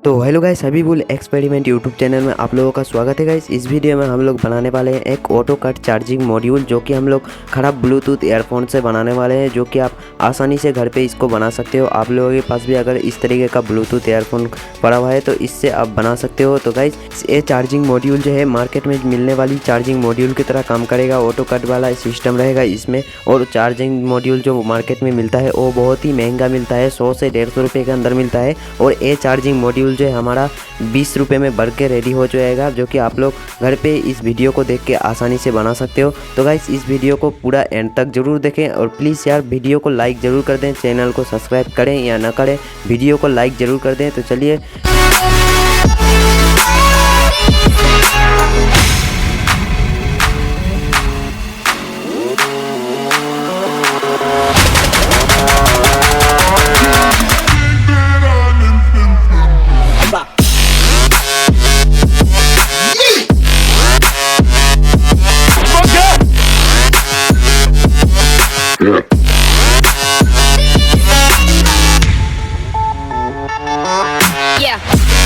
तो hello guys, Habibul experiment YouTube channel में आप लोगों का स्वागत है गाइस। इस वीडियो में हम लोग बनाने वाले हैं एक ऑटो कट चार्जिंग मॉड्यूल, जो कि हम लोग खराब ब्लूटूथ ईयरफोन से बनाने वाले हैं, जो कि आप आसानी से घर पे इसको बना सकते हो। आप लोगों के पास भी अगर इस तरीके का ब्लूटूथ ईयरफोन पड़ा हुआ है तो इससे आप बना सकते हो। तो गाइस ये चार्जिंग मॉड्यूल जो है मार्केट में मिलने वाली चार्जिंग मॉड्यूल की तरह काम करेगा। ऑटो कट वाला सिस्टम रहेगा इसमें, और चार्जिंग मॉड्यूल जो मार्केट में मिलता है वो बहुत ही महंगा मिलता है, 100 से 150 रुपये के अंदर मिलता है। और ये चार्जिंग मॉड्यूल जो है हमारा 20 रुपये में भर के रेडी हो जाएगा, जो कि आप लोग घर पे इस वीडियो को देख के आसानी से बना सकते हो। तो गाइस इस वीडियो को पूरा एंड तक जरूर देखें, और प्लीज़ यार वीडियो को लाइक ज़रूर कर दें। चैनल को सब्सक्राइब करें या ना करें, वीडियो को लाइक ज़रूर कर दें। तो चलिए Yeah.